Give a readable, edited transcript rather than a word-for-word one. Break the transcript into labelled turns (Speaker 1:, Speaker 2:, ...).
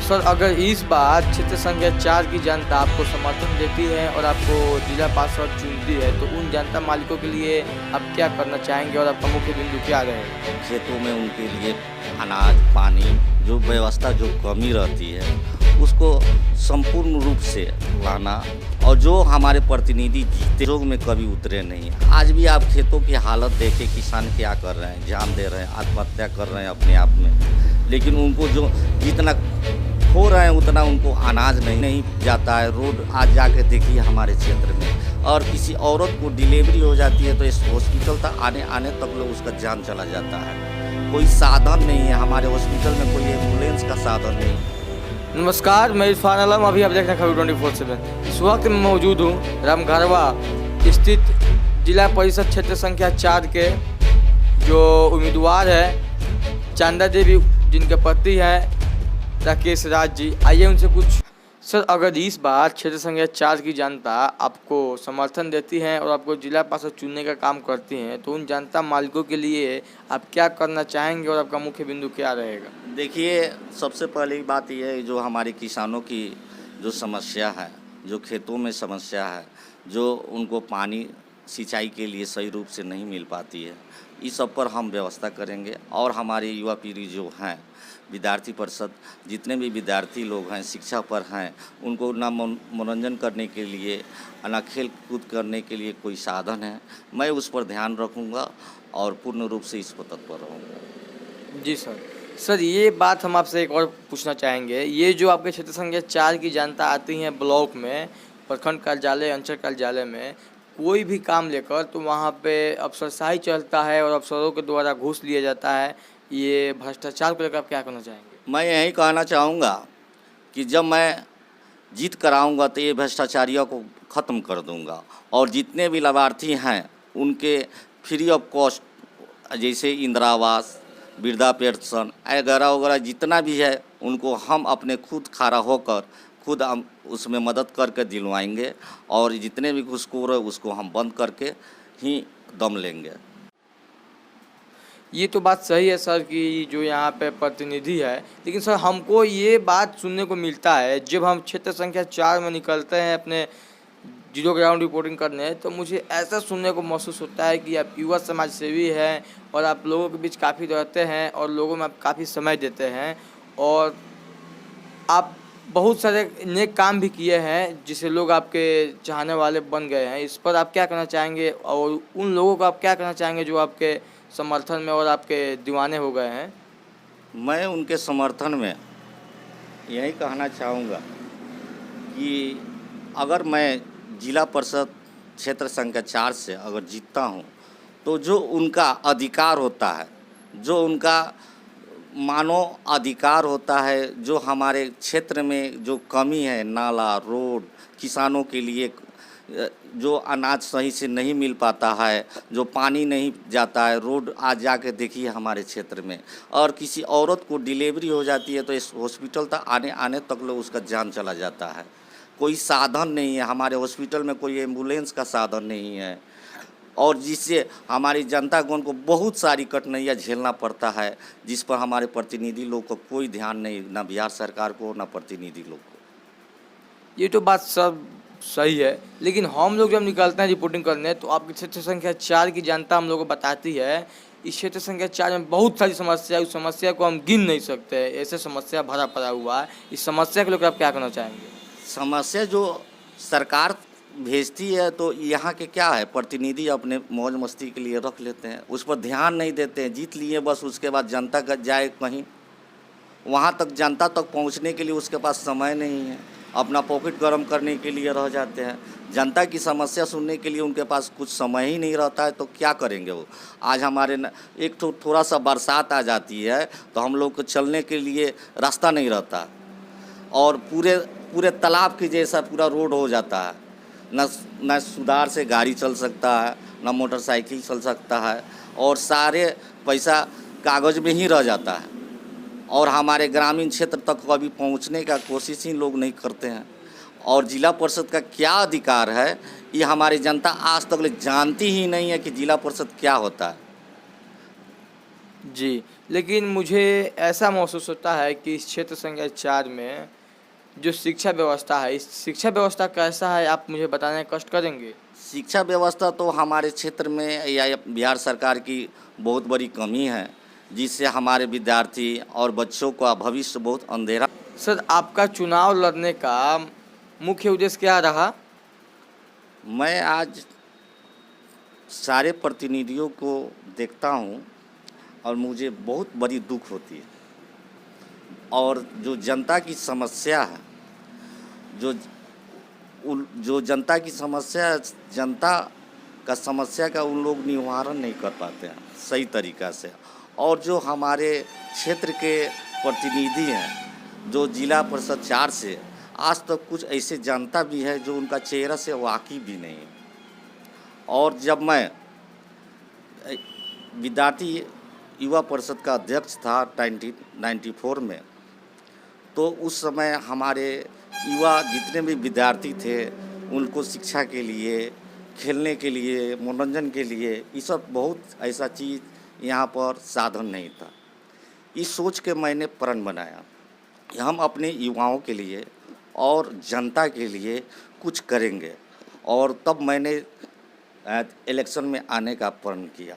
Speaker 1: Sir, अगर इस बार क्षेत्र संख्या 4 की जनता आपको समर्थन देती है और आपको जिला पार्षद चुनती है, तो उन जनता मालिकों के लिए आप क्या करना चाहेंगे और आपका मुख्य बिंदु क्या रहेगा?
Speaker 2: खेतों में उनके लिए अनाज पानी जो व्यवस्था जो कमी रहती है उसको संपूर्ण रूप से लाना। और जो हमारे प्रतिनिधि जीते लोग में कभी उतरे नहीं। आज भी आप खेतों की हालत देखें, किसान क्या कर रहे हैं, जान दे रहे हैं, आत्महत्या कर रहे हैं अपने आप में। लेकिन उनको जो जितना हो रहे हैं उतना उनको अनाज नहीं जाता है। रोड आज जाके देखिए हमारे क्षेत्र में, और किसी औरत को डिलीवरी हो जाती है तो इस हॉस्पिटल तक आने तक लोग उसका जान चला जाता है। कोई साधन नहीं है, हमारे हॉस्पिटल में कोई एम्बुलेंस का साधन नहीं।
Speaker 1: नमस्कार, मैं इरफान आलम। अभी आप देख रहे हैं खबर 24/7। इस वक्त मैं मौजूद हूँ रामघरवा स्थित जिला परिषद क्षेत्र संख्या 4 के जो उम्मीदवार है चांदा देवी, जिनके पति हैं राकेश राज जी। आइए उनसे कुछ। सर, अगर इस बार क्षेत्र संख्या 4 की जनता आपको समर्थन देती है और आपको जिला पार्षद चुनने का काम करती हैं, तो उन जनता मालिकों के लिए आप क्या करना चाहेंगे और आपका मुख्य बिंदु क्या रहेगा?
Speaker 2: देखिए, सबसे पहली बात यह है जो हमारे किसानों की जो समस्या है, जो खेतों में समस्या है, जो उनको पानी सिंचाई के लिए सही रूप से नहीं मिल पाती है, इस सब पर हम व्यवस्था करेंगे। और हमारी युवा पीढ़ी जो हैं, विद्यार्थी परिषद जितने भी विद्यार्थी लोग हैं, शिक्षा पर हैं, उनको ना मनोरंजन करने के लिए ना खेल कूद करने के लिए कोई साधन है, मैं उस पर ध्यान रखूँगा और पूर्ण रूप से इस पर तत्पर रहूँगा।
Speaker 1: जी सर, ये बात हम आपसे एक और पूछना चाहेंगे। ये जो आपके क्षेत्र संख्या 4 की जनता आती है ब्लॉक में, प्रखंड कार्यालय, अंचल कार्यालय में कोई भी काम लेकर, तो वहाँ पे अफसरशाही चलता है और अफसरों के द्वारा घूस लिया जाता है। ये भ्रष्टाचार को लेकर आप क्या कहना चाहेंगे?
Speaker 2: मैं यही कहना चाहूँगा कि जब मैं जीत कराऊँगा तो ये भ्रष्टाचारियों को ख़त्म कर दूँगा। और जितने भी लाभार्थी हैं उनके फ्री ऑफ कॉस्ट, जैसे इंदिरा आवास, वृद्धा पेंशन वगैरह जितना भी है, उनको हम अपने खुद खड़ा होकर खुद हम उसमें मदद करके दिलवाएंगे। और जितने भी घूसखोर है उसको हम बंद करके ही दम लेंगे।
Speaker 1: ये तो बात सही है सर कि जो यहाँ पे प्रतिनिधि है, लेकिन सर हमको ये बात सुनने को मिलता है जब हम क्षेत्र संख्या 4 में निकलते हैं अपने जीरो ग्राउंड रिपोर्टिंग करने, तो मुझे ऐसा सुनने को महसूस होता है कि आप युवा समाज सेवी हैं और आप लोगों के बीच काफ़ी रहते हैं और लोगों में आप काफ़ी समय देते हैं, और आप बहुत सारे नेक काम भी किए हैं जिससे लोग आपके चाहने वाले बन गए हैं। इस पर आप क्या कहना चाहेंगे और उन लोगों को आप क्या कहना चाहेंगे जो आपके समर्थन में और आपके दीवाने हो गए हैं?
Speaker 2: मैं उनके समर्थन में यही कहना चाहूँगा कि अगर मैं जिला परिषद क्षेत्र संख्या 4 से अगर जीतता हूँ तो जो उनका अधिकार होता है, जो उनका मानव अधिकार होता है, जो हमारे क्षेत्र में जो कमी है, नाला, रोड, किसानों के लिए जो अनाज सही से नहीं मिल पाता है, जो पानी नहीं जाता है, रोड आज जाके देखिए हमारे क्षेत्र में। और किसी औरत को डिलीवरी हो जाती है तो इस हॉस्पिटल तक आने तक लोग उसका जान चला जाता है। कोई साधन नहीं है, हमारे हॉस्पिटल में कोई एम्बुलेंस का साधन नहीं है, और जिससे हमारी जनता को उनको बहुत सारी कठिनाइयाँ झेलना पड़ता है, जिस पर हमारे प्रतिनिधि लोग को कोई ध्यान नहीं, ना बिहार सरकार को ना प्रतिनिधि लोग को।
Speaker 1: ये तो बात सब सही है, लेकिन हम लोग जब निकलते हैं रिपोर्टिंग करने, तो आपकी क्षेत्र संख्या 4 की जनता हम लोग को बताती है इस क्षेत्र संख्या 4 में बहुत सारी समस्या है, उस समस्या को हम गिन नहीं सकते, ऐसे समस्या भरा पड़ा हुआ है। इस समस्या को लेकर आप क्या कहना चाहेंगे?
Speaker 2: समस्या जो सरकार भेजती है तो यहाँ के क्या है, प्रतिनिधि अपने मौज मस्ती के लिए रख लेते हैं, उस पर ध्यान नहीं देते हैं। जीत लिए बस, उसके बाद जनता का जाए कहीं, वहाँ तक जनता तक पहुँचने के लिए उसके पास समय नहीं है, अपना पॉकेट गर्म करने के लिए रह जाते हैं। जनता की समस्या सुनने के लिए उनके पास कुछ समय ही नहीं रहता है, तो क्या करेंगे वो। आज हमारे एक थोड़ा सा बरसात आ जाती है तो हम लोग को चलने के लिए रास्ता नहीं रहता, और पूरे तालाब के जैसा पूरा रोड हो जाता है। न सुधार से गाड़ी चल सकता है, न मोटरसाइकिल चल सकता है, और सारे पैसा कागज़ में ही रह जाता है। और हमारे ग्रामीण क्षेत्र तक कभी पहुंचने का कोशिश ही लोग नहीं करते हैं। और जिला परिषद का क्या अधिकार है ये हमारी जनता आज तक जानती ही नहीं है कि जिला परिषद क्या होता है।
Speaker 1: जी, लेकिन मुझे ऐसा महसूस होता है कि इस क्षेत्र संख्या 4 में जो शिक्षा व्यवस्था है, इस शिक्षा व्यवस्था कैसा है, आप मुझे बताने का कष्ट करेंगे?
Speaker 2: शिक्षा व्यवस्था तो हमारे क्षेत्र में या बिहार सरकार की बहुत बड़ी कमी है, जिससे हमारे विद्यार्थी और बच्चों का भविष्य बहुत अंधेरा।
Speaker 1: सर, आपका चुनाव लड़ने का मुख्य उद्देश्य क्या रहा?
Speaker 2: मैं आज सारे प्रतिनिधियों को देखता हूँ और मुझे बहुत बड़ी दुख होती है, और जो जनता की समस्या है, जो जो जनता की समस्या है, जनता का समस्या का उन लोग निवारण नहीं कर पाते हैं सही तरीक़ा से। और जो हमारे क्षेत्र के प्रतिनिधि हैं, जो जिला परिषद 4 से आज तक कुछ ऐसे जनता भी है जो उनका चेहरा से वाकिफ़ भी नहीं है। और जब मैं विद्यार्थी युवा परिषद का अध्यक्ष था 1994 में, तो उस समय हमारे युवा जितने भी विद्यार्थी थे, उनको शिक्षा के लिए, खेलने के लिए, मनोरंजन के लिए, ये सब बहुत ऐसा चीज़ यहाँ पर साधन नहीं था। इस सोच के मैंने प्रण बनाया कि हम अपने युवाओं के लिए और जनता के लिए कुछ करेंगे, और तब मैंने इलेक्शन में आने का प्रण किया।